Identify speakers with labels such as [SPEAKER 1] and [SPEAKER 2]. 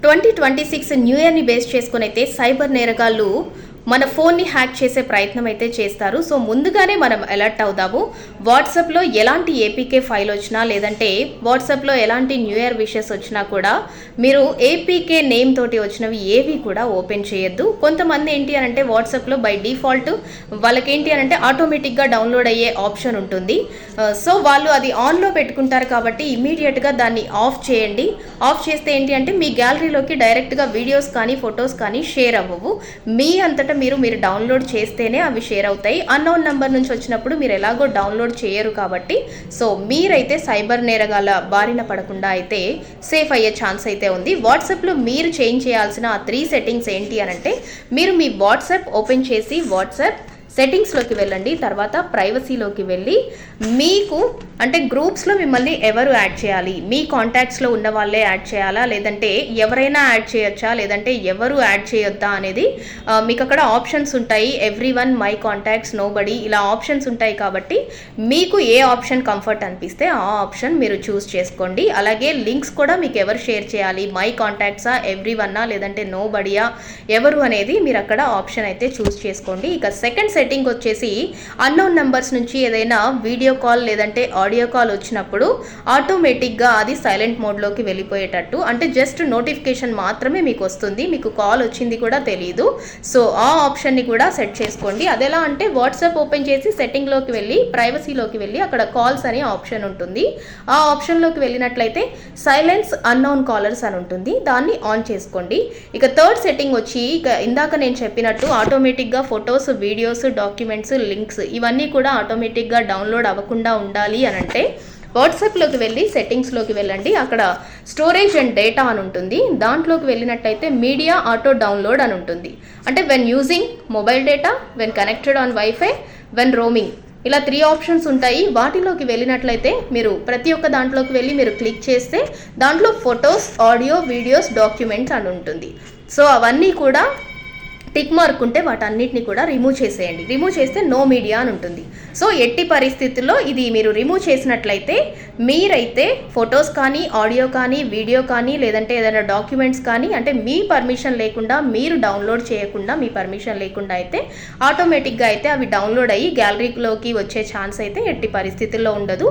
[SPEAKER 1] 2026 new ఇయర్ని base చేసుకుని అయితే cyber నేరగాళ్ళు మన ఫోన్ని హ్యాక్ చేసే ప్రయత్నం అయితే చేస్తారు. సో ముందుగానే మనం అలర్ట్ అవుదాము. వాట్సాప్లో ఎలాంటి ఏపీకే ఫైల్ వచ్చినా లేదంటే వాట్సాప్లో ఎలాంటి న్యూ ఇయర్ విషెస్ వచ్చినా కూడా మీరు ఏపీకే నేమ్ తోటి వచ్చినవి ఏవి కూడా ఓపెన్ చేయొద్దు. కొంతమంది ఏంటి అని అంటే వాట్సాప్లో బై డిఫాల్ట్ వాళ్ళకేంటి అని అంటే ఆటోమేటిక్గా డౌన్లోడ్ అయ్యే ఆప్షన్ ఉంటుంది. సో వాళ్ళు అది ఆన్లో పెట్టుకుంటారు కాబట్టి ఇమీడియట్గా దాన్ని ఆఫ్ చేయండి. ఆఫ్ చేస్తే ఏంటి అంటే మీ గ్యాలరీలోకి డైరెక్ట్గా వీడియోస్ కానీ ఫొటోస్ కానీ షేర్ అవ్వవు. మీ అంతటా మీరు డౌన్లోడ్ చేస్తేనే అవి షేర్ అవుతాయి. అన్నోన్ నెంబర్ నుంచి వచ్చినప్పుడు మీరు ఎలాగో డౌన్లోడ్ చేయరు కాబట్టి సో మీరైతే సైబర్ నేరగాల బారిన పడకుండా అయితే సేఫ్ అయ్యే ఛాన్స్ అయితే ఉంది. వాట్సాప్లో మీరు చేంజ్ చేయాల్సిన 3 సెట్టింగ్స్ ఏంటి అని అంటే మీరు మీ వాట్సాప్ ఓపెన్ చేసి వాట్సాప్ సెట్టింగ్స్లోకి వెళ్ళండి. తర్వాత ప్రైవసీలోకి వెళ్ళి మీకు అంటే గ్రూప్స్లో మిమ్మల్ని ఎవరు యాడ్ చేయాలి, మీ కాంటాక్ట్స్లో ఉన్న వాళ్ళే యాడ్ చేయాలా లేదంటే ఎవరైనా యాడ్ చేయొచ్చా లేదంటే ఎవరు యాడ్ చేయొద్దా అనేది మీకు అక్కడ ఆప్షన్స్ ఉంటాయి. ఎవ్రీవన్, మై కాంటాక్ట్స్, నోబడీ, ఇలా ఆప్షన్స్ ఉంటాయి. కాబట్టి మీకు ఏ ఆప్షన్ కంఫర్ట్ అనిపిస్తే ఆ ఆప్షన్ మీరు చూస్ చేసుకోండి. అలాగే లింక్స్ కూడా మీకు ఎవరు షేర్ చేయాలి, మై కాంటాక్ట్సా, ఎవ్రీవన్నా లేదంటే నోబడీయా, ఎవరు అనేది మీరు అక్కడ ఆప్షన్ అయితే చూస్ చేసుకోండి. ఇక సెకండ్ సెట్టింగ్ వచ్చేసి అన్నోన్ నెంబర్స్ నుంచి ఏదైనా వీడియో కాల్ లేదంటే ఆడియో కాల్ వచ్చినప్పుడు ఆటోమేటిక్గా అది సైలెంట్ మోడ్లోకి వెళ్ళిపోయేటట్టు, అంటే జస్ట్ నోటిఫికేషన్ మాత్రమే మీకు వస్తుంది, మీకు కాల్ వచ్చింది కూడా తెలియదు. సో ఆ ఆప్షన్ని కూడా సెట్ చేసుకోండి. అదెలా అంటే వాట్సాప్ ఓపెన్ చేసి సెట్టింగ్లోకి వెళ్ళి ప్రైవసీలోకి వెళ్ళి అక్కడ కాల్స్ అనే ఆప్షన్ ఉంటుంది. ఆ ఆప్షన్లోకి వెళ్ళినట్లయితే సైలెన్స్ అన్నోన్ కాలర్స్ అని ఉంటుంది, దాన్ని ఆన్ చేసుకోండి. ఇక థర్డ్ సెట్టింగ్ వచ్చి ఇక ఇందాక నేను చెప్పినట్టు ఆటోమేటిక్గా ఫొటోస్, వీడియోస్, డాక్యుమెంట్స్, లింక్స్ ఇవన్నీ కూడా ఆటోమేటిక్గా డౌన్లోడ్ అవ్వకుండా ఉండాలి అని అంటే వాట్సాప్లోకి వెళ్ళి సెట్టింగ్స్లోకి వెళ్ళండి. అక్కడ స్టోరేజ్ అండ్ డేటా అని ఉంటుంది. దాంట్లోకి వెళ్ళినట్టయితే మీడియా ఆటో డౌన్లోడ్ అని ఉంటుంది. అంటే when using mobile data, when connected on wifi, when roaming, ఇలా 3 ఆప్షన్స్ ఉంటాయి. వాటిలోకి వెళ్ళినట్లయితే మీరు ప్రతి ఒక్క దాంట్లోకి వెళ్ళి మీరు క్లిక్ చేస్తే దాంట్లో ఫొటోస్, ఆడియో, వీడియోస్, డాక్యుమెంట్స్ అని ఉంటుంది. సో అవన్నీ కూడా టిక్ మార్క్ ఉంటే వాటన్నిటిని కూడా రిమూవ్ చేసేయండి. రిమూవ్ చేస్తే నో మీడియా అని ఉంటుంది. సో ఎట్టి పరిస్థితుల్లో ఇది మీరు రిమూవ్ చేసినట్లయితే మీరైతే ఫొటోస్ కానీ, ఆడియో కానీ, వీడియో కానీ లేదంటే ఏదైనా డాక్యుమెంట్స్ కానీ అంటే మీ పర్మిషన్ లేకుండా, మీరు డౌన్లోడ్ చేయకుండా, మీ పర్మిషన్ లేకుండా అయితే ఆటోమేటిక్గా అయితే అవి డౌన్లోడ్ అయ్యి గ్యాలరీలోకి వచ్చే ఛాన్స్ అయితే ఎట్టి పరిస్థితుల్లో ఉండదు.